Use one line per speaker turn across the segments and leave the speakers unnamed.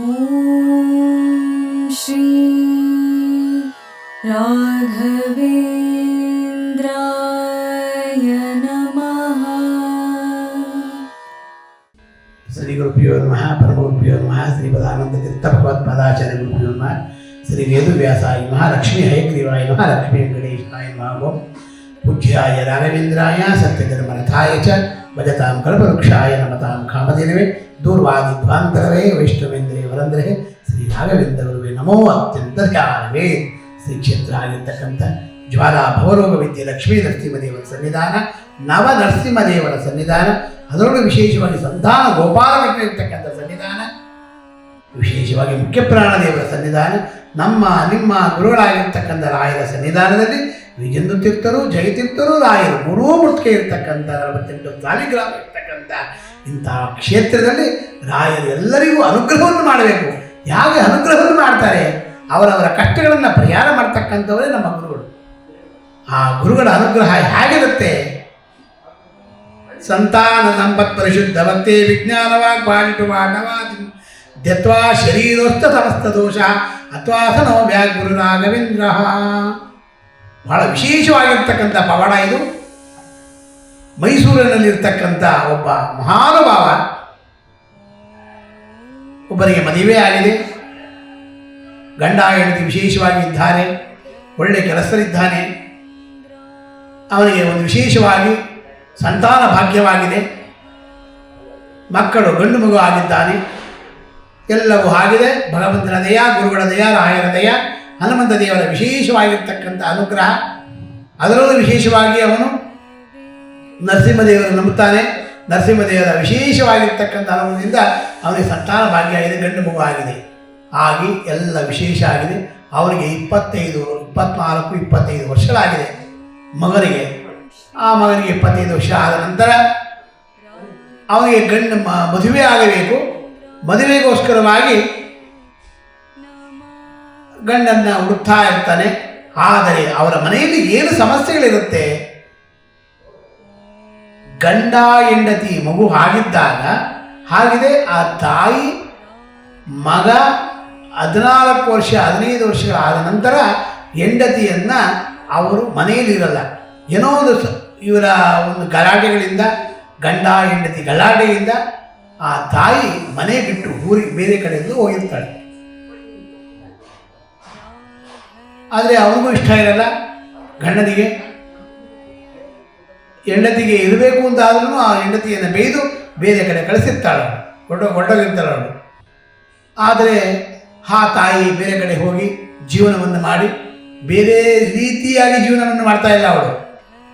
ॐ श्री राघवेन्द्राय नमः।
श्री गुरुभ्यो नमः। परमगुरुभ्यो नमः। श्री पदानंद तीर्थ भगवत्पादाचार्य गुरुभ्यो नमः। श्री वेदव्यासाय नमः। लक्ष्मी हयग्रीवाय नमः। लक्ष्मी वेंकटेशाय नमः। पूज्याय राघवेन्द्राय सत्यधर्मरथाय च भजतां कल्पवृक्षाय नमतां कामधेनवे दूर्वादिध्वान्तरवे वैष्णवेन्द्रे वरंद्रे श्री राघवेन्द्र गुरुवे नमो अत्यंतर्यानवे। ಶ್ರೀ ಕ್ಷೇತ್ರ ಆಗಿರ್ತಕ್ಕಂಥ ಜ್ವಾಲಾ ಭವರೋಗ ವಿದ್ಯೆ ಲಕ್ಷ್ಮೀ ನರಸಿಂಹದೇವರ ಸನ್ನಿಧಾನ, ನವ ನರಸಿಂಹದೇವರ ಸನ್ನಿಧಾನ, ಅದರೊಳಗೆ ವಿಶೇಷವಾಗಿ ಸಂತಾನ ಗೋಪಾಲಕೃಷ್ಣ ಇರ್ತಕ್ಕಂಥ ಸನ್ನಿಧಾನ, ವಿಶೇಷವಾಗಿ ಮುಖ್ಯ ಪ್ರಾಣದೇವರ ಸನ್ನಿಧಾನ, ನಮ್ಮ ನಿಮ್ಮ ಗುರುಗಳಾಗಿರ್ತಕ್ಕಂಥ ರಾಯರ ಸನ್ನಿಧಾನದಲ್ಲಿ ವಿಜೇಂದ್ರ ತೀರ್ಥರು, ಜಯತೀರ್ಥರು, ರಾಯರು ಮೂರೂ ಮುತ್ತಿಗೆ ಇರ್ತಕ್ಕಂಥ 48 ಸಾಲಿಗ್ರಾಮ ಇರ್ತಕ್ಕಂಥ ಇಂತಹ ಕ್ಷೇತ್ರದಲ್ಲಿ ರಾಯರು ಎಲ್ಲರಿಗೂ ಅನುಗ್ರಹವನ್ನು ಮಾಡಬೇಕು. ಹೇಗೆ ಅನುಗ್ರಹವನ್ನು ಮಾಡ್ತಾರೆ? ಅವರವರ ಕಷ್ಟಗಳನ್ನು ಪರಿಹಾರ ಮಾಡ್ತಕ್ಕಂಥವರೇ ನಮ್ಮ ಗುರುಗಳು. ಆ ಗುರುಗಳ ಅನುಗ್ರಹ ಹೇಗಿರುತ್ತೆ? ಸಂತಾನ ಸಂಪತ್ ಪರಿಶುದ್ಧ ಭಕ್ತಿ ವಿಜ್ಞಾನವಾಗ್ ಬಾಳಿಟುವಾಟವಾದಿ ಧ್ಯತ್ವಾ ಶರೀರೋಸ್ಥ ಸಮಸ್ತ ದೋಷ ಅಥ್ವಾಸನೋ ವ್ಯಾಗ್ ಗುರು ರಾಘವೇಂದ್ರ. ಬಹಳ ವಿಶೇಷವಾಗಿರ್ತಕ್ಕಂಥ ಪವಾಡ ಇದು. ಮೈಸೂರಿನಲ್ಲಿರ್ತಕ್ಕಂಥ ಒಬ್ಬ ಮಹಾನುಭಾವ, ಒಬ್ಬರಿಗೆ ಮದುವೆ ಆಗಿದೆ, ಗಂಡ ಹೆಂಡತಿ ವಿಶೇಷವಾಗಿ ಇದ್ದಾರೆ, ಒಳ್ಳೆಯ ಕೆಲಸದಲ್ಲಿದ್ದಾನೆ, ಅವನಿಗೆ ಒಂದು ವಿಶೇಷವಾಗಿ ಸಂತಾನ ಭಾಗ್ಯವಾಗಿದೆ, ಮಕ್ಕಳು ಗಂಡು ಮಗು ಆಗಿದ್ದಾನೆ, ಎಲ್ಲವೂ ಆಗಿದೆ. ಭಗವಂತನ ದಯ, ಗುರುಗಳ ದಯ, ರಾಯರ ದಯ, ಹನುಮಂತ ದೇವರ ವಿಶೇಷವಾಗಿರ್ತಕ್ಕಂಥ ಅನುಗ್ರಹ. ಅದರಲ್ಲೂ ವಿಶೇಷವಾಗಿ ಅವನು ನರಸಿಂಹದೇವರು ನಂಬುತ್ತಾನೆ. ನರಸಿಂಹದೇವರ ವಿಶೇಷವಾಗಿರ್ತಕ್ಕಂಥ ಅನುಭವದಿಂದ ಅವನಿಗೆ ಸಂತಾನ ಭಾಗ್ಯ ಆಗಿದೆ, ಗಂಡು ಮಗು ಆಗಿದೆ, ಆಗಿ ಎಲ್ಲ ವಿಶೇಷ ಆಗಿದೆ. ಅವರಿಗೆ 25, 24, 25 ವರ್ಷಗಳಾಗಿದೆ ಮಗನಿಗೆ. ಆ ಮಗನಿಗೆ 25 ವರ್ಷ ಆದ ನಂತರ ಅವನಿಗೆ ಮದುವೆ ಆಗಬೇಕು. ಮದುವೆಗೋಸ್ಕರವಾಗಿ ಗಂಡನ್ನು ಹುಡುಕ್ತಾ ಇರ್ತಾನೆ. ಆದರೆ ಅವರ ಮನೆಯಲ್ಲಿ ಏನು ಸಮಸ್ಯೆಗಳಿರುತ್ತೆ? ಗಂಡ ಹೆಂಡತಿ ಮಗು ಆಗಿದ್ದಾಗ ಆಗಿದೆ. ಆ ತಾಯಿ ಮಗ 14 ವರ್ಷ 15 ವರ್ಷಗಳಾದ ನಂತರ ಹೆಂಡತಿಯನ್ನು ಅವರು ಮನೆಯಲ್ಲಿರಲ್ಲ. ಏನೋ ಒಂದು ಇವರ ಒಂದು ಗಲಾಟೆಗಳಿಂದ, ಗಂಡ ಹೆಂಡತಿ ಗಲಾಟೆಯಿಂದ ಆ ತಾಯಿ ಮನೆ ಬಿಟ್ಟು ಊರಿಗೆ ಬೇರೆ ಕಡೆಯಿಂದ ಹೋಗಿರ್ತಾಳೆ. ಆದರೆ ಅವನಿಗೂ ಇಷ್ಟ ಇರಲ್ಲ ಗಂಡನಿಗೆ. ಹೆಂಡತಿಗೆ ಇರಬೇಕು ಅಂತಾದ್ರೂ ಆ ಹೆಂಡತಿಯನ್ನು ಬೇಯ್ದು ಬೇರೆ ಕಡೆ ಕಳಿಸಿರ್ತಾಳೆ, ಹೊರಟೋಗಿರ್ತಾಳೆ ಅವಳು. ಆದರೆ ಆ ತಾಯಿ ಬೇರೆ ಕಡೆ ಹೋಗಿ ಜೀವನವನ್ನು ಮಾಡಿ ಬೇರೆ ರೀತಿಯಾಗಿ ಜೀವನವನ್ನು ಮಾಡ್ತಾ ಇಲ್ಲ ಅವಳು,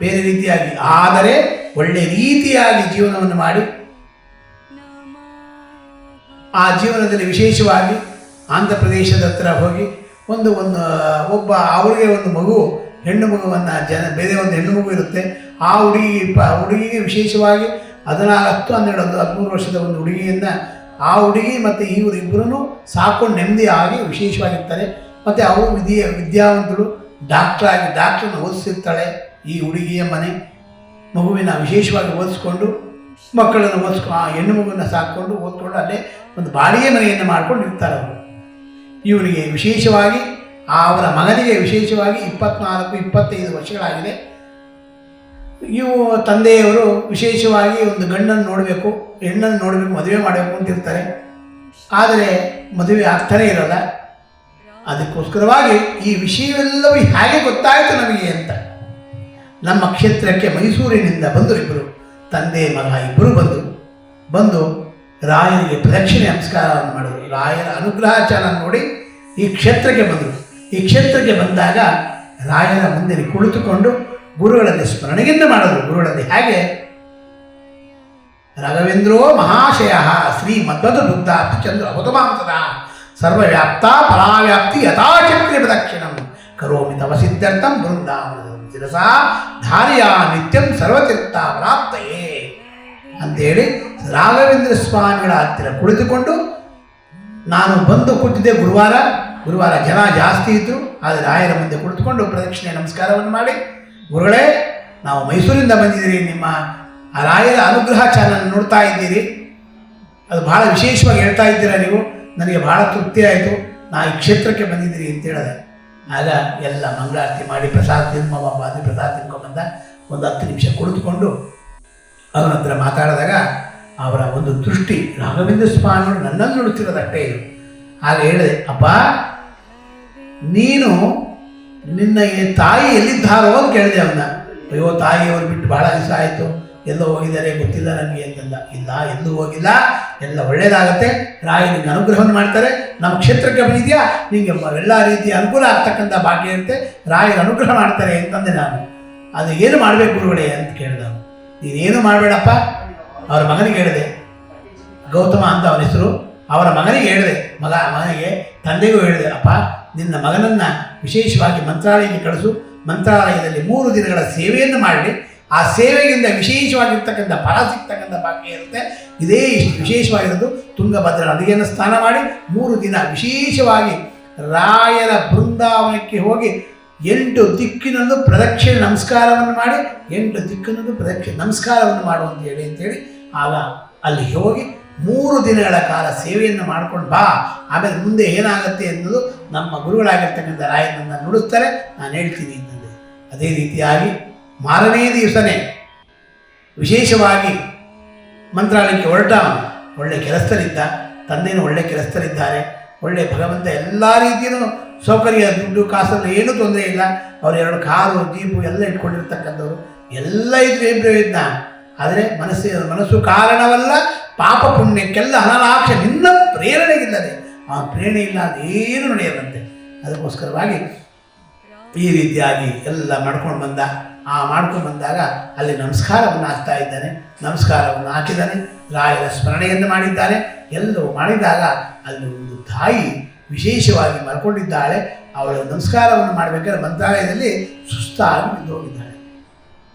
ಬೇರೆ ರೀತಿಯಾಗಿ, ಆದರೆ ಒಳ್ಳೆ ರೀತಿಯಾಗಿ ಜೀವನವನ್ನು ಮಾಡಿ ಆ ಜೀವನದಲ್ಲಿ ವಿಶೇಷವಾಗಿ ಆಂಧ್ರ ಪ್ರದೇಶದ ಹತ್ರ ಹೋಗಿ ಒಬ್ಬ ಅವರಿಗೆ ಒಂದು ಮಗು, ಹೆಣ್ಣು ಮಗುವನ್ನು ಬೇರೆ ಒಂದು ಹೆಣ್ಣು ಮಗು ಇರುತ್ತೆ. ಆ ಹುಡುಗಿಗೆ ವಿಶೇಷವಾಗಿ 14, 12, 13 ವರ್ಷದ ಒಂದು ಹುಡುಗಿಯನ್ನು ಆ ಹುಡುಗಿ ಮತ್ತು ಇವರಿಬ್ಬರೂ ಸಾಕೊಂಡು ನೆಮ್ಮದಿಯಾಗಿ ವಿಶೇಷವಾಗಿರ್ತಾರೆ. ಮತ್ತು ಅವರು ವಿದ್ಯಾವಂತರು, ಡಾಕ್ಟ್ರನ್ನು ಓದಿಸಿರ್ತಾಳೆ ಈ ಹುಡುಗಿಯ ಮಗುವಿನ ವಿಶೇಷವಾಗಿ ಓದಿಸ್ಕೊಂಡು, ಮಕ್ಕಳನ್ನು ಆ ಹೆಣ್ಣು ಮಗುವನ್ನು ಸಾಕ್ಕೊಂಡು ಓದ್ಕೊಂಡು ಅಲ್ಲೇ ಒಂದು ಬಾಡಿಗೆ ಮನೆಯನ್ನು ಮಾಡ್ಕೊಂಡು ಇರ್ತಾರೆ ಅವರು. ಇವನಿಗೆ ವಿಶೇಷವಾಗಿ ಅವರ ಮಗನಿಗೆ ವಿಶೇಷವಾಗಿ 24, 25 ವರ್ಷಗಳಾಗಿದೆ. ತಂದೆಯವರು ವಿಶೇಷವಾಗಿ ಒಂದು ಗಂಡನ್ನು ನೋಡಬೇಕು, ಹೆಣ್ಣನ್ನು ನೋಡಬೇಕು, ಮದುವೆ ಮಾಡಬೇಕು ಅಂತಿರ್ತಾರೆ. ಆದರೆ ಮದುವೆ ಆಗ್ತಾನೆ ಇರಲ್ಲ. ಅದಕ್ಕೋಸ್ಕರವಾಗಿ ಈ ವಿಷಯವೆಲ್ಲವೂ ಹೇಗೆ ಗೊತ್ತಾಯಿತು ನಮಗೆ ಅಂತ, ನಮ್ಮ ಕ್ಷೇತ್ರಕ್ಕೆ ಮೈಸೂರಿನಿಂದ ಬಂದರು ಇಬ್ಬರು, ತಂದೆ ಮಗ ಇಬ್ಬರು ಬಂದು ರಾಯರಿಗೆ ಪ್ರದಕ್ಷಿಣೆ ನಮಸ್ಕಾರವನ್ನು ಮಾಡಿದರು. ರಾಯರ ಅನುಗ್ರಹಾಚಾರ ನೋಡಿ ಈ ಕ್ಷೇತ್ರಕ್ಕೆ ಬಂದರು. ಈ ಕ್ಷೇತ್ರಕ್ಕೆ ಬಂದಾಗ ರಾಯರ ಮುಂದೆ ಕುಳಿತುಕೊಂಡು ಗುರುಗಳಲ್ಲಿ ಸ್ಮರಣೆಯನ್ನು ಮಾಡಿದ್ರು. ಗುರುಗಳಲ್ಲಿ ಹೇಗೆ? ರಾಘವೇಂದ್ರೋ ಮಹಾಶಯ ಶ್ರೀ ಮಧ್ವದ ಬುದ್ಧ ಚಂದ್ರ ಅವತಮಾಂಸದ ಸರ್ವವ್ಯಾಪ್ತ ಪರಾವ್ಯಾಪ್ತಿ ಯಥಾಚಕ್ರಿ ಪ್ರದಕ್ಷಿಣಂ ಕರೋಮಿ ತವ ಸಿದ್ಧಾರ್ಥಂ ಬೃಂದಾವನ ಶಿರಸಾ ಧಾರ್ಯ ನಿತ್ಯಂ ಸರ್ವತೀರ್ಥ ಪ್ರಾಪ್ತಯೇ ಅಂತೇಳಿ ರಾಘವೇಂದ್ರ ಸ್ವಾಮಿಗಳ ಹತ್ತಿರ ಕುಳಿತುಕೊಂಡು, ನಾನು ಬಂದು ಕೊಟ್ಟಿದ್ದೆ ಗುರುವಾರ ಜನ ಜಾಸ್ತಿ ಇದ್ದರು. ಆದರೆ ರಾಯರ ಮುಂದೆ ಕುಳಿತುಕೊಂಡು ಪ್ರದಕ್ಷಿಣೆ ನಮಸ್ಕಾರವನ್ನು ಮಾಡಿ, ಗುರುಗಳೇ ನಾವು ಮೈಸೂರಿಂದ ಬಂದಿದ್ದೀರಿ, ನಿಮ್ಮ ರಾಯರ ಅನುಗ್ರಹ ಚಾನಲ್ ನೋಡ್ತಾ ಇದ್ದೀರಿ, ಅದು ಬಹಳ ವಿಶೇಷವಾಗಿ ಹೇಳ್ತಾ ಇದ್ದೀರಾ ನೀವು, ನನಗೆ ಭಾಳ ತೃಪ್ತಿ ಆಯಿತು, ನಾ ಈ ಕ್ಷೇತ್ರಕ್ಕೆ ಬಂದಿದ್ದೀರಿ ಅಂತ ಹೇಳಿದೆ. ಆಗ ಎಲ್ಲ ಮಂಗಳಾರತಿ ಮಾಡಿ ಪ್ರಸಾದ ತಿನ್ಕೊಂಬ ಅದು ಪ್ರಸಾದ ತಿನ್ಕೊಂಬಂದ. ಒಂದು 10 ನಿಮಿಷ ಕುಳಿತುಕೊಂಡು ಅವನ ಹತ್ರ ಮಾತಾಡಿದಾಗ ಅವರ ಒಂದು ದೃಷ್ಟಿ ರಾಘವೇಂದ್ರ ಸ್ವಾಮಿಗಳು ನನ್ನನ್ನು ನೋಡುತ್ತಿರೋದಷ್ಟೇ ಇದು. ಆಗ ಹೇಳಿದೆ, ಅಪ್ಪ ನೀನು ನಿನ್ನ ತಾಯಿ ಎಲ್ಲಿದ್ದಾರೋ ಅಂತ ಕೇಳಿದೆ ಅವನ್ನ. ಅಯ್ಯೋ ತಾಯಿಯವರು ಬಿಟ್ಟು ಭಾಳ ದಿವಸ ಆಯಿತು, ಎಲ್ಲೋ ಹೋಗಿದ್ದಾರೆ ಗೊತ್ತಿಲ್ಲ ನನಗೆ ಅಂತಂದ. ಇಲ್ಲ, ಎಲ್ಲೂ ಹೋಗಿಲ್ಲ, ಎಲ್ಲ ಒಳ್ಳೇದಾಗತ್ತೆ, ರಾಯ ನಿಂಗೆ ಅನುಗ್ರಹವನ್ನು ಮಾಡ್ತಾರೆ. ನಮ್ಮ ಕ್ಷೇತ್ರಕ್ಕೆ ಬಂದಿದೆಯಾ, ನಿಮಗೆ ಎಲ್ಲ ರೀತಿಯ ಅನುಕೂಲ ಆಗ್ತಕ್ಕಂಥ ಭಾಗ್ಯ ಇರುತ್ತೆ, ರಾಯರ ಅನುಗ್ರಹ ಮಾಡ್ತಾರೆ ಅಂತಂದೆ ನಾನು. ಅದು ಏನು ಮಾಡಬೇಕು ಗುರುಗಳೇ ಅಂತ ಕೇಳಿದ. ನೀನೇನು ಮಾಡಬೇಡಪ್ಪ. ಅವರ ಮಗನಿಗೆ ಹೇಳಿದೆ, ಗೌತಮ ಅಂತ ಅವನ ಹೆಸರು. ಅವರ ಮಗನಿಗೆ ಹೇಳಿದೆ, ಮಗನಿಗೆ ತಂದೆಗೂ ಹೇಳಿದೆ, ಅಪ್ಪ ನಿನ್ನ ಮಗನನ್ನು ವಿಶೇಷವಾಗಿ ಮಂತ್ರಾಲಯಕ್ಕೆ ಕಳಿಸು, ಮಂತ್ರಾಲಯದಲ್ಲಿ 3 ದಿನಗಳ ಸೇವೆಯನ್ನು ಮಾಡಲಿ, ಆ ಸೇವೆಗಿಂತ ವಿಶೇಷವಾಗಿರ್ತಕ್ಕಂಥ ಫಲ ಸಿಗ್ತಕ್ಕಂಥ ಭಾಗ್ಯ ಇರುತ್ತೆ. ಇದೇ ಇಷ್ಟು ವಿಶೇಷವಾಗಿರೋದು. ತುಂಗಭದ್ರಾ ನದಿಯನ್ನು ಸ್ನಾನ ಮಾಡಿ 3 ದಿನ ವಿಶೇಷವಾಗಿ ರಾಯರ ಬೃಂದಾವನಕ್ಕೆ ಹೋಗಿ 8 ದಿಕ್ಕಿನಲ್ಲೂ ಪ್ರದಕ್ಷಿಣೆ ನಮಸ್ಕಾರವನ್ನು ಮಾಡಿ 8 ದಿಕ್ಕಿನಲ್ಲೂ ಪ್ರದಕ್ಷಿಣೆ ನಮಸ್ಕಾರವನ್ನು ಮಾಡುವಂತ ಅಂತೇಳಿ ಆಗ ಅಲ್ಲಿ ಹೋಗಿ 3 ದಿನಗಳ ಕಾಲ ಸೇವೆಯನ್ನು ಮಾಡ್ಕೊಂಡು ಬಾ, ಆಮೇಲೆ ಮುಂದೆ ಏನಾಗುತ್ತೆ ಅನ್ನೋದು ನಮ್ಮ ಗುರುಗಳಾಗಿರ್ತಕ್ಕಂಥ ರಾಯರನ್ನು ನುಡಿಸ್ತಾರೆ, ನಾನು ಹೇಳ್ತೀನಿ ಅಂತಂದೆ. ಅದೇ ರೀತಿಯಾಗಿ ಮಾರನೇ ದಿವಸನೇ ವಿಶೇಷವಾಗಿ ಮಂತ್ರಾಲಯಕ್ಕೆ ಹೊರಟ. ಒಳ್ಳೆ ಕೆಲಸದಲ್ಲಿದ್ದ, ತಂದೆಯೂ ಒಳ್ಳೆ ಕೆಲಸದಲ್ಲಿದ್ದಾರೆ, ಒಳ್ಳೆ ಭಗವಂತ ಎಲ್ಲ ರೀತಿಯೂ ಸೌಕರ್ಯ, ದುಡ್ಡು ಕಾಸಲ್ಲಿ ಏನೂ ತೊಂದರೆ ಇಲ್ಲ. ಅವರು 2 ಕಾರು ಜೀಪು ಎಲ್ಲ ಇಟ್ಕೊಂಡಿರ್ತಕ್ಕಂಥವ್ರು, ಎಲ್ಲ ಇದ್ರೆ ಏನು ಪ್ರಯೋಜನ. ಆದರೆ ಮನಸ್ಸು ಕಾರಣವಲ್ಲ, ಪಾಪ ಪುಣ್ಯಕ್ಕೆಲ್ಲ ಹಣಲಾಕ್ಷ ನಿನ್ನ ಪ್ರೇರಣೆಗಿಲ್ಲದೆ, ಆ ಪ್ರೇರಣೆ ಇಲ್ಲ ಅದೇನು ನಡೆಯದಂತೆ. ಅದಕ್ಕೋಸ್ಕರವಾಗಿ ಈ ರೀತಿಯಾಗಿ ಎಲ್ಲ ಮಾಡ್ಕೊಂಡು ಬಂದ. ಮಾಡ್ಕೊಂಡು ಬಂದಾಗ ಅಲ್ಲಿ ನಮಸ್ಕಾರವನ್ನು ಹಾಕ್ತಾ ಇದ್ದಾನೆ, ನಮಸ್ಕಾರವನ್ನು ಹಾಕಿದ್ದಾನೆ, ರಾಯರ ಸ್ಮರಣೆಯನ್ನು ಮಾಡಿದ್ದಾನೆ. ಎಲ್ಲವೂ ಮಾಡಿದಾಗ ಅಲ್ಲಿ ಒಂದು ತಾಯಿ ವಿಶೇಷವಾಗಿ ಮಲ್ಕೊಂಡಿದ್ದಾಳೆ. ಅವಳ ನಮಸ್ಕಾರವನ್ನು ಮಾಡಬೇಕಾದ್ರೆ ಮಂತ್ರಾಲಯದಲ್ಲಿ ಸುಸ್ತಾಗಿ ಬಿದ್ದು ಹೋಗಿದ್ದಾಳೆ.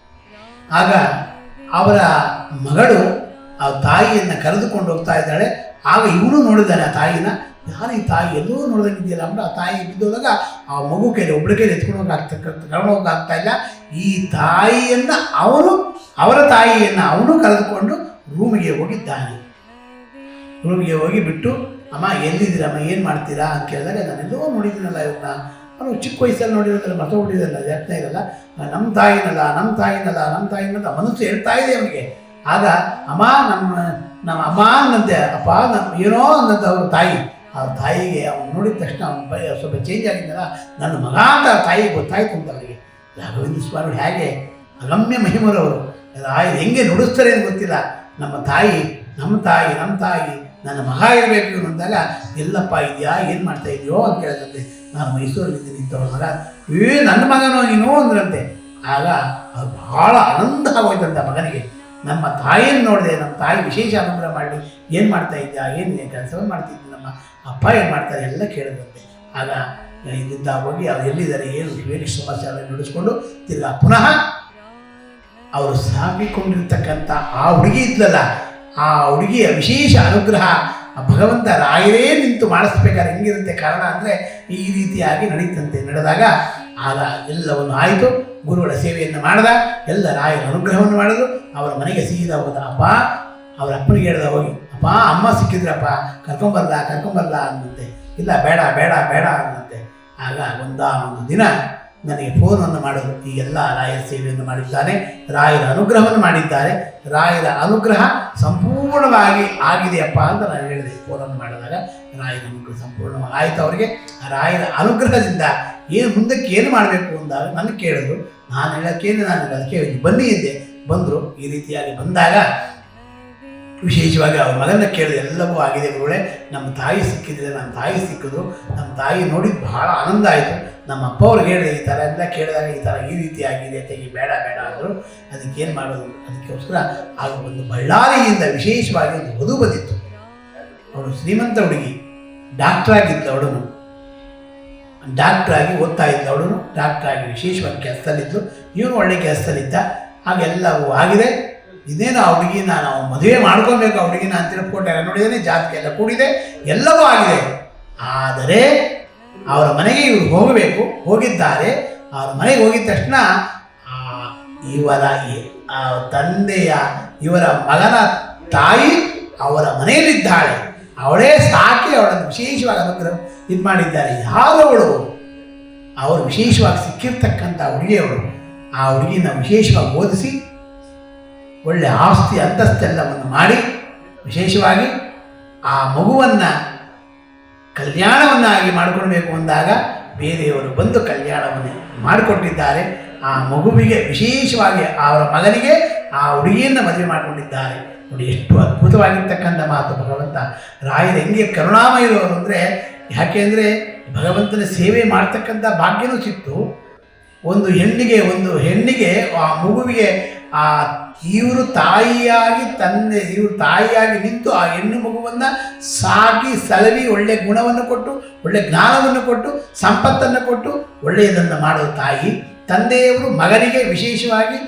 ಆಗ ಅವರ ಮಗಳು ಆ ತಾಯಿಯನ್ನು ಕರೆದುಕೊಂಡು ಹೋಗ್ತಾ ಇದ್ದಾಳೆ. ಆಗ ಇವನು ನೋಡಿದ್ದಾನೆ ಆ ತಾಯಿನ. ಯಾರು ಈ ತಾಯಿ ಎಲ್ಲೂ ನೋಡ್ದಂಗಿದೆಯಲ್ಲ ಅಂದ್ಬಿಟ್ಟು ಆ ತಾಯಿ ಬಿದ್ದೋದಾಗ ಆ ಮಗು ಕೈಲಿ ಒಬ್ಬಳ ಕೈಲಿ ಕರ್ಕೊಂಡೋಗಾಗ್ತಾ ಇಲ್ಲ. ಈ ತಾಯಿಯನ್ನು ಅವರ ತಾಯಿಯನ್ನು ಅವನು ಕರೆದುಕೊಂಡು ರೂಮಿಗೆ ಹೋಗಿದ್ದಾನೆ. ರೂಮಿಗೆ ಹೋಗಿ ಬಿಟ್ಟು, ಅಮ್ಮ ಎಲ್ಲಿದ್ದೀರಮ್ಮ, ಏನು ಮಾಡ್ತೀರಾ ಅಂತ ಕೇಳಿದಾಗ, ನಾನೆಲ್ಲೋ ನೋಡಿದ್ದೀನಲ್ಲ ಇವ್ರನ್ನ, ಅವನು ಚಿಕ್ಕ ವಯಸ್ಸಲ್ಲಿ ನೋಡಿರೋದಲ್ಲ, ಮರ್ತೋಗ್ಬಿಟ್ಟಿದ್ದಲ್ಲ, ಜಾಸ್ತಿ ಇರಲ್ಲ, ನಮ್ಮ ತಾಯಿನಲ್ಲ ಮನಸ್ಸು ಹೇಳ್ತಾ ಇದೆ ಅವನಿಗೆ. ಆಗ ಅಮ್ಮ ನಮ್ಮ ಅಮ್ಮ ಅನ್ನಂತೆ, ಅಪ್ಪ ಏನೋ ಅನ್ನಂತ ಅವ್ರ ತಾಯಿ. ಅವ್ರ ತಾಯಿಗೆ ಅವ್ನು ನೋಡಿದ ತಕ್ಷಣ ಅವನ ಸ್ವಲ್ಪ ಚೇಂಜ್ ಆಗಿದ್ದಲ್ಲ, ನನ್ನ ಮಗ ಅಂತ ತಾಯಿಗೆ ಗೊತ್ತಾಯ್ತು ಅಂತ ಅವರಿಗೆ. ರಾಘವೇಂದ್ರ ಸ್ವಾಮಿಗಳು ಹೇಗೆ ಅಗಮ್ಯ ಮಹಿಮರವರು, ಹೆಂಗೆ ನುಡಿಸ್ತಾರೆ ಅಂತ ಗೊತ್ತಿಲ್ಲ. ನಮ್ಮ ತಾಯಿ ನನ್ನ ಮಗ ಇರಬೇಕು ಇವನು ಅಂದಾಗ, ಎಲ್ಲಪ್ಪ ಇದೆಯಾ, ಏನು ಮಾಡ್ತಾ ಇದೆಯೋ ಅಂತ ಕೇಳಿದಂತೆ. ನಾನು ಮೈಸೂರಲ್ಲಿದ್ದೀನಿ ನಿಂತವ್ರ ಮಗ, ನನ್ನ ಮಗನೋ ನೀನು ಅಂದ್ರಂತೆ. ಆಗ ಅದು ಭಾಳ ಆನಂದ ಆಗೋಯ್ತಂತ ಮಗನಿಗೆ. ನಮ್ಮ ತಾಯಿಯನ್ನು ನೋಡಿದೆ, ನಮ್ಮ ತಾಯಿ ವಿಶೇಷ ಅನುಗ್ರಹ ಮಾಡಲಿ, ಏನು ಮಾಡ್ತಾ ಇದ್ಯಾ, ಏನಿದೆ ಕೆಲಸವನ್ನು ಮಾಡ್ತಿದ್ದೆ, ನಮ್ಮ ಅಪ್ಪ ಏನು ಮಾಡ್ತಾರೆ ಎಲ್ಲ ಕೇಳಿದಂತೆ. ಆಗ ಇಲ್ಲಿಂದ ಹೋಗಿ ಅವ್ರು ಎಲ್ಲಿದ್ದಾರೆ, ಏನು ಸಮಾಚಾರ ನುಡಿಸ್ಕೊಂಡು ತಿರ್ಗಾ ಪುನಃ ಅವರು ಸಾಕಿಕೊಂಡಿರ್ತಕ್ಕಂಥ ಆ ಹುಡುಗಿ ಇದ್ಲಲ್ಲ, ಆ ಹುಡುಗಿಯ ವಿಶೇಷ ಅನುಗ್ರಹ ಭಗವಂತ ರಾಯರೇ ನಿಂತು ಮಾಡಿಸ್ಬೇಕಾದ್ರೆ ಹೆಂಗಿರುತ್ತೆ. ಕಾರಣ ಅಂದರೆ ಈ ರೀತಿಯಾಗಿ ನಡೆದಾಗ ಆಗ ಎಲ್ಲವನ್ನು ಆಯಿತು. ಗುರುಗಳ ಸೇವೆಯನ್ನು ಮಾಡಿದ, ಎಲ್ಲ ರಾಯರ ಅನುಗ್ರಹವನ್ನು ಮಾಡಿದ್ರು. ಅವರ ಮನೆಗೆ ಸೀದಾ ಹೋದ. ಅಪ್ಪ ಅವರ ಅಪ್ಪನಿಗೆ ಹೇಳ್ದ, ಹೋಗಿ ಅಪ್ಪ ಅಮ್ಮ ಸಿಕ್ಕಿದ್ರಪ್ಪ, ಕರ್ಕೊಂಬರ್ಲ ಅನ್ನಂತೆ. ಇಲ್ಲ ಬೇಡ ಅನ್ನಂತೆ. ಆಗ ಒಂದು ದಿನ ನನಗೆ ಫೋನನ್ನು ಮಾಡೋದು, ಈ ಎಲ್ಲ ರಾಯರ ಸೇವೆಯನ್ನು ಮಾಡಿದ್ದಾನೆ, ರಾಯರ ಅನುಗ್ರಹವನ್ನು ಮಾಡಿದ್ದಾರೆ, ರಾಯರ ಅನುಗ್ರಹ ಸಂಪೂರ್ಣವಾಗಿ ಆಗಿದೆಯಪ್ಪ ಅಂತ ನಾನು ಹೇಳಿದೆ. ಫೋನನ್ನು ಮಾಡಿದಾಗ ರಾಯರ ಅನುಗ್ರಹ ಸಂಪೂರ್ಣವಾಗಿ ಆಯಿತು. ಅವರಿಗೆ ರಾಯರ ಅನುಗ್ರಹದಿಂದ ಮುಂದಕ್ಕೆ ಏನು ಮಾಡಬೇಕು ಅಂದಾಗ ನನಗೆ ಕೇಳಿದ್ರು. ನಾನು ಹೇಳೋಕ್ಕೇನು, ನಾನು ಅದಕ್ಕೆ ಬನ್ನಿ ಎಂದೆ. ಬಂದರು. ಈ ರೀತಿಯಾಗಿ ಬಂದಾಗ ವಿಶೇಷವಾಗಿ ಅವ್ರ ಮಗನ ಕೇಳಿದೆ, ಎಲ್ಲವೂ ಆಗಿದೆ ಗುರುಗಳೇ, ನಮ್ಮ ತಾಯಿ ಸಿಕ್ಕಿದ್ರೆ, ನಮ್ಮ ತಾಯಿ ಸಿಕ್ಕಿದ್ರು, ನಮ್ಮ ತಾಯಿ ನೋಡಿದ್ದು ಬಹಳ ಆನಂದ ಆಯಿತು. ನಮ್ಮ ಅಪ್ಪ ಅವ್ರಿಗೆ ಹೇಳಿದೆ, ಈ ಥರ ಎಲ್ಲ ಕೇಳಿದಾಗ ಈ ರೀತಿ ಆಗಿದೆ ಅಂತ, ಈ ಬೇಡ ಅಂದರು. ಅದಕ್ಕೇನು ಮಾಡೋದು, ಅದಕ್ಕೋಸ್ಕರ ಆಗ ಒಂದು ಬಳ್ಳಾರಿಯಿಂದ ವಿಶೇಷವಾಗಿ ಒಂದು ವಧು ಬಂದಿತ್ತು. ಅವಳು ಶ್ರೀಮಂತ ಹುಡುಗಿ, ಡಾಕ್ಟ್ರಾಗಿದ್ದ ಅವಳನ್ನು, ಡಾಕ್ಟ್ರಾಗಿ ಓದ್ತಾ ಇದ್ದ ಅವಳನ್ನು, ಡಾಕ್ಟ್ರಾಗಿ ವಿಶೇಷವಾಗಿ ಕೆಲಸದಲ್ಲಿದ್ದು, ಇವನು ಒಳ್ಳೆ ಕೆಲಸದಲ್ಲಿದ್ದ. ಹಾಗೆಲ್ಲವೂ ಆಗಿದೆ. ಇದೇನು ಆ ಹುಡುಗಿನ ನಾವು ಮದುವೆ ಮಾಡ್ಕೊಬೇಕು, ಆ ಹುಡುಗಿನ ಅಂತ ತಿಳ್ಕೊಟ್ಟೆ ನೋಡಿದ್ದೇನೆ, ಜಾತಕ ಎಲ್ಲ ಕೂಡಿದೆ, ಎಲ್ಲವೂ ಆಗಿದೆ. ಆದರೆ ಅವರ ಮನೆಗೆ ಇವರು ಹೋಗಬೇಕು, ಹೋಗಿದ್ದಾರೆ. ಅವರ ಮನೆಗೆ ಹೋಗಿದ ತಕ್ಷಣ ಇವರ ತಂದೆಯ ಇವರ ಮಗನ ತಾಯಿ ಅವರ ಮನೆಯಲ್ಲಿದ್ದಾಳೆ. ಅವಳೇ ಸಾಕಿ ಅವಳನ್ನು ವಿಶೇಷವಾಗಿ ಅನುಗ್ರಹ ಇದು ಮಾಡಿದ್ದಾರೆ. ಯಾರವಳು? ಅವರು ವಿಶೇಷವಾಗಿ ಸಿಕ್ಕಿರ್ತಕ್ಕಂಥ ಹುಡುಗಿಯವಳು. ಆ ಹುಡುಗಿನ ವಿಶೇಷವಾಗಿ ಓದಿಸಿ ಒಳ್ಳೆ ಆಸ್ತಿ ಅಂತಸ್ತೆಲ್ಲವನ್ನು ಮಾಡಿ ವಿಶೇಷವಾಗಿ ಆ ಮಗುವನ್ನು ಕಲ್ಯಾಣವನ್ನಾಗಿ ಮಾಡಿಕೊಳ್ಬೇಕು ಅಂದಾಗ ಬೇರೆಯವರು ಬಂದು ಕಲ್ಯಾಣವನ್ನು ಮಾಡಿಕೊಟ್ಟಿದ್ದಾರೆ. ಆ ಮಗುವಿಗೆ ವಿಶೇಷವಾಗಿ ಅವರ ಮಗನಿಗೆ ಆ ಹುಡುಗಿಯನ್ನು ಮದುವೆ ಮಾಡಿಕೊಂಡಿದ್ದಾರೆ. ನೋಡಿ ಎಷ್ಟು ಅದ್ಭುತವಾಗಿರ್ತಕ್ಕಂಥ ಮಾತು. ಭಗವಂತ ರಾಯರು ಹೆಂಗೆ ಕರುಣಾಮಯಿರೋರು ಅಂದರೆ, ಯಾಕೆಂದರೆ ಭಗವಂತನ ಸೇವೆ ಮಾಡ್ತಕ್ಕಂಥ ಭಾಗ್ಯನೂ ಸಿಕ್ತು. ಒಂದು ಹೆಣ್ಣಿಗೆ ಆ ಮಗುವಿಗೆ ಆ ಇವರು ತಾಯಿಯಾಗಿ ನಿಂತು ಆ ಹೆಣ್ಣು ಮಗುವನ್ನು ಸಾಕಿ ಸಲವಿ ಒಳ್ಳೆಯ ಗುಣವನ್ನು ಕೊಟ್ಟು ಒಳ್ಳೆಯ ಜ್ಞಾನವನ್ನು ಕೊಟ್ಟು ಸಂಪತ್ತನ್ನು ಕೊಟ್ಟು ಒಳ್ಳೆಯದನ್ನು ಮಾಡೋ ತಾಯಿ. ತಂದೆಯವರು ಮಗನಿಗೆ ವಿಶೇಷವಾಗಿ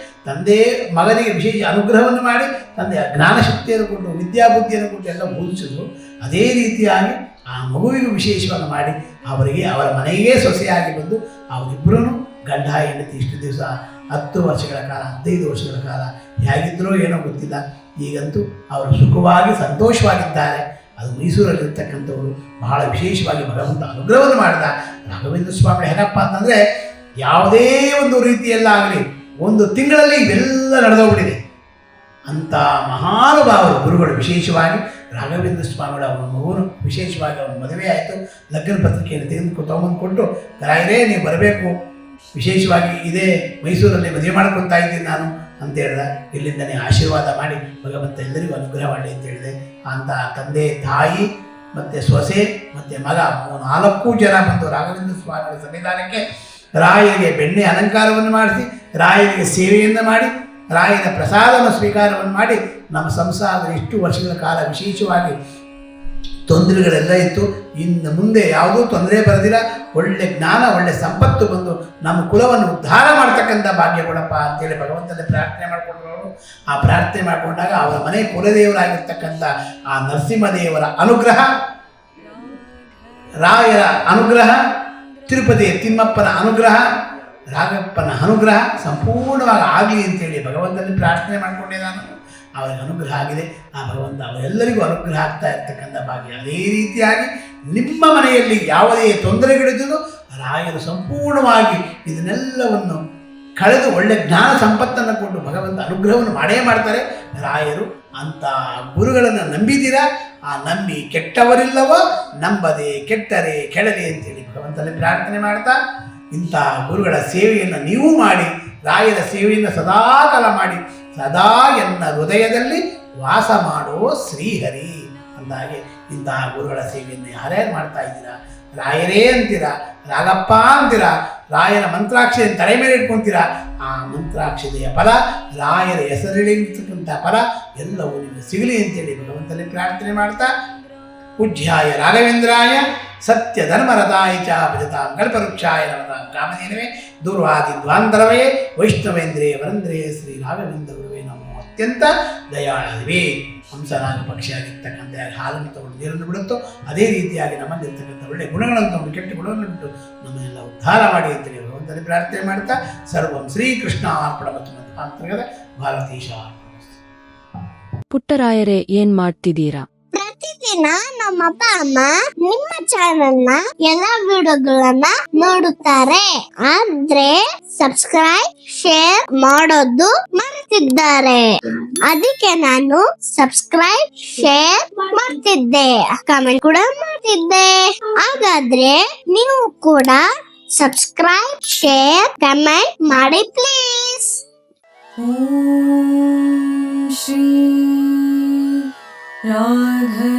ವಿಶೇಷ ಅನುಗ್ರಹವನ್ನು ಮಾಡಿ ತಂದೆಯ ಜ್ಞಾನಶಕ್ತಿಯನ್ನು ಕೊಟ್ಟು ವಿದ್ಯಾಬುದ್ಧಿಯನ್ನು ಕೊಟ್ಟು ಎಲ್ಲ ಬೋಧಿಸಿದ್ರು. ಅದೇ ರೀತಿಯಾಗಿ ಆ ಮಗುವಿಗೂ ವಿಶೇಷವಾಗಿ ಮಾಡಿ ಅವರ ಮನೆಗೆ ಸೊಸೆಯಾಗಿ ಬಂದು ಅವರಿಬ್ಬರೂ ಗಂಡ ಹೆಂಡತಿ ಇಷ್ಟು ದಿವಸ 10 ವರ್ಷಗಳ ಕಾಲ 15 ವರ್ಷಗಳ ಕಾಲ ಹೇಗಿದ್ದರೋ ಏನೋ ಗೊತ್ತಿಲ್ಲ. ಈಗಂತೂ ಅವರು ಸುಖವಾಗಿ ಸಂತೋಷವಾಗಿದ್ದಾರೆ. ಅದು ಮೈಸೂರಲ್ಲಿರ್ತಕ್ಕಂಥವರು ಬಹಳ ವಿಶೇಷವಾಗಿ ಭಗವಂತ ಅನುಗ್ರಹವನ್ನು ಮಾಡಿದ. ರಾಘವೇಂದ್ರ ಸ್ವಾಮಿ ಹೇಗಪ್ಪ ಅಂತಂದರೆ ಯಾವುದೇ ಒಂದು ರೀತಿಯಲ್ಲಾಗಲಿ 1 ತಿಂಗಳಲ್ಲಿ ಇವೆಲ್ಲ ನಡೆದೋಗ್ಬಿಟ್ಟಿದೆ. ಅಂಥ ಮಹಾನುಭಾವರು ಗುರುಗಳು. ವಿಶೇಷವಾಗಿ ರಾಘವೇಂದ್ರ ಸ್ವಾಮಿಗಳು ಅವರ ಮಗುವನ್ನು ವಿಶೇಷವಾಗಿ ಅವನ ಮದುವೆ ಆಯಿತು. ಲಗ್ನ ಪತ್ರಿಕೆಯನ್ನು ತೊಗೊಂಬಂದು ಕೊಟ್ಟು, ರಾಯರೇ ನೀವು ಬರಬೇಕು, ವಿಶೇಷವಾಗಿ ಇದೇ ಮೈಸೂರಲ್ಲಿ ಮದುವೆ ಮಾಡ್ಕೊತಾ ಇದ್ದೀನಿ ನಾನು ಅಂತ ಹೇಳಿದ. ಇಲ್ಲಿಂದನೇ ಆಶೀರ್ವಾದ ಮಾಡಿ ಭಗವಂತ ಎಲ್ಲರಿಗೂ ಅನುಗ್ರಹ ಮಾಡಲಿ ಅಂತ ಹೇಳಿದೆ. ಅಂತ ತಂದೆ ತಾಯಿ ಮತ್ತು ಸೊಸೆ ಮತ್ತು ಮಗ 4 ಜನ ಬಂದು ರಾಘವೇಂದ್ರ ಸ್ವಾಮಿಗಳ ಸನ್ನಿಧಾನಕ್ಕೆ ರಾಯರಿಗೆ ಬೆಣ್ಣೆ ಅಲಂಕಾರವನ್ನು ಮಾಡಿಸಿ, ರಾಯರಿಗೆ ಸೇವೆಯನ್ನು ಮಾಡಿ, ರಾಯನ ಪ್ರಸಾದವನ್ನು ಸ್ವೀಕಾರವನ್ನು ಮಾಡಿ ನಮ್ಮ ಸಂಸಾರದ ಇಷ್ಟು ವರ್ಷಗಳ ಕಾಲ ವಿಶೇಷವಾಗಿ ತೊಂದರೆಗಳೆಲ್ಲ ಇತ್ತು. ಇನ್ನು ಮುಂದೆ ಯಾವುದೂ ತೊಂದರೆ ಬರೋದಿಲ್ಲ. ಒಳ್ಳೆ ಜ್ಞಾನ ಒಳ್ಳೆ ಸಂಪತ್ತು ಬಂದು ನಮ್ಮ ಕುಲವನ್ನು ಉದ್ಧಾರ ಮಾಡ್ತಕ್ಕಂಥ ಭಾಗ್ಯ ಕೊಡಪ್ಪ ಅಂತೇಳಿ ಭಗವಂತನೇ ಪ್ರಾರ್ಥನೆ ಮಾಡಿಕೊಂಡವರು. ಆ ಪ್ರಾರ್ಥನೆ ಮಾಡಿಕೊಂಡಾಗ ಅವರ ಮನೆ ಕುಲದೇವರಾಗಿರ್ತಕ್ಕಂಥ ಆ ನರಸಿಂಹದೇವರ ಅನುಗ್ರಹ, ರಾಯರ ಅನುಗ್ರಹ, ತಿರುಪತಿ ತಿಮ್ಮಪ್ಪನ ಅನುಗ್ರಹ, ರಾಘಪ್ಪನ ಅನುಗ್ರಹ ಸಂಪೂರ್ಣವಾಗಿ ಆಗಲಿ ಅಂತೇಳಿ ಭಗವಂತನ ಪ್ರಾರ್ಥನೆ ಮಾಡಿಕೊಂಡೆ ನಾನು. ಅವರಿಗೆ ಅನುಗ್ರಹ ಆಗಿದೆ. ಆ ಭಗವಂತ ಅವರೆಲ್ಲರಿಗೂ ಅನುಗ್ರಹ ಆಗ್ತಾ ಇರ್ತಕ್ಕಂಥ ಭಾಗ್ಯ. ಅದೇ ರೀತಿಯಾಗಿ ನಿಮ್ಮ ಮನೆಯಲ್ಲಿ ಯಾವುದೇ ತೊಂದರೆಗಳಿದ್ದರೂ ರಾಯರು ಸಂಪೂರ್ಣವಾಗಿ ಇದನ್ನೆಲ್ಲವನ್ನು ಕಳೆದು ಒಳ್ಳೆ ಜ್ಞಾನ ಸಂಪತ್ತನ್ನು ಕೊಟ್ಟು ಭಗವಂತ ಅನುಗ್ರಹವನ್ನು ಮಾಡೇ ಮಾಡ್ತಾರೆ ರಾಯರು. ಅಂಥ ಗುರುಗಳನ್ನು ನಂಬಿದ್ದೀರಾ? ಆ ನಂಬಿ ಕೆಟ್ಟವರಿಲ್ಲವೋ, ನಂಬದೆ ಕೆಟ್ಟರೆ ಕೆಡಲಿ ಅಂತೇಳಿ ಭಗವಂತನ ಪ್ರಾರ್ಥನೆ ಮಾಡ್ತಾ ಇಂಥ ಗುರುಗಳ ಸೇವೆಯನ್ನು ನೀವು ಮಾಡಿ, ರಾಯರ ಸೇವೆಯನ್ನು ಸದಾಕಾಲ ಮಾಡಿ, ಸದಾ ಎನ್ನ ಹೃದಯದಲ್ಲಿ ವಾಸ ಮಾಡೋ ಶ್ರೀಹರಿ ಅಂದಾಗೆ ಇಂತಹ ಗುರುಗಳ ಸೇವೆಯನ್ನು ಯಾರ್ಯಾರು ಮಾಡ್ತಾ ಇದ್ದೀರಾ? ರಾಯರೇ ಅಂತೀರಾ, ರಾಗಪ್ಪ ಅಂತೀರಾ, ರಾಯರ ಮಂತ್ರಾಕ್ಷತೆಯನ್ನು ತಲೆ ಮೇಲೆ ಇಟ್ಕೊತೀರಾ. ಆ ಮಂತ್ರಾಕ್ಷತೆಯ ಫಲ, ರಾಯರ ಹೆಸರಿಳಿರ್ತಕ್ಕಂಥ ಫಲ ಎಲ್ಲವೂ ನಿಮಗೆ ಸಿಗಲಿ ಅಂತೇಳಿ ಭಗವಂತನೇ ಪ್ರಾರ್ಥನೆ ಮಾಡ್ತಾ, ಪೂಜ್ಯಾಯ ರಾಘವೇಂದ್ರಾಯ ಸತ್ಯ ಧರ್ಮರಥಾಯ ಚ ಭಜತಾಂ ಕಲ್ಪವೃಕ್ಷಾಯ ನಮತಾಂ ಕಾಮಧೇನವೇ ದೂರ್ವಾದಿ ದ್ವಾಂತರವೇ ವೈಷ್ಣವೇಂದ್ರೇ ವರಂದ್ರೇ ಶ್ರೀ ರಾಘವೇಂದ್ರ ಗುರುವೇ ನಮೋ ಅತ್ಯಂತ ದಯಾಳವೇ. ಹಂಸನಾಗ ಪಕ್ಷಿಯಾಗಿರ್ತಕ್ಕಂಥ ಹಾಲನ್ನು ತಗೊಂಡು ನೀರನ್ನು ಬಿಡುತ್ತೋ ಅದೇ ರೀತಿಯಾಗಿ ನಮ್ಮಲ್ಲಿರ್ತಕ್ಕಂಥ ಒಳ್ಳೆಯ ಗುಣಗಳನ್ನು ತಗೊಂಡು ಕೆಟ್ಟ ಗುಣವನ್ನು ಬಿಟ್ಟು ನಮ್ಮನ್ನೆಲ್ಲ ಉದ್ಧಾರ ಮಾಡಿ ಅಂತೇಳಿ ಭಗವಂತನೇ ಪ್ರಾರ್ಥನೆ ಮಾಡ್ತಾ, ಸರ್ವಂ ಶ್ರೀಕೃಷ್ಣ ಅರ್ಪಣಮಸ್ತು ಅಂತರ್ಗತ ಭಾರತೀಶ.
ಪುಟ್ಟರಾಯರೇ, ಏನ್ ಮಾಡ್ತಿದ್ದೀರಾ?
ಪ್ರತಿದಿನ ನಮ್ಮ ಅಪ್ಪ ಅಮ್ಮ ನಿಮ್ಮ ಚಾನೆಲ್ ನ ಎಲ್ಲಾ ವಿಡಿಯೋಗಳನ್ನ ನೋಡುತ್ತಾರೆ, ಆದ್ರೆ ಸಬ್ಸ್ಕ್ರೈಬ್ ಶೇರ್ ಮಾಡೋದು ಮರೆತಿದ್ದಾರೆ. ಅದಕ್ಕೆ ನಾನು ಸಬ್ಸ್ಕ್ರೈಬ್ ಶೇರ್ ಮಾಡ್ತಿದ್ದೆ, ಕಮೆಂಟ್ ಕೂಡ ಮಾಡ್ತಿದ್ದೆ. ಹಾಗಾದ್ರೆ ನೀವು ಕೂಡ ಸಬ್ಸ್ಕ್ರೈಬ್ ಶೇರ್ ಕಮೆಂಟ್ ಮಾಡಿ ಪ್ಲೀಸ್.
ಓಂ ಶ್ರೀ ರಾಘವೇಂದ್ರಾಯ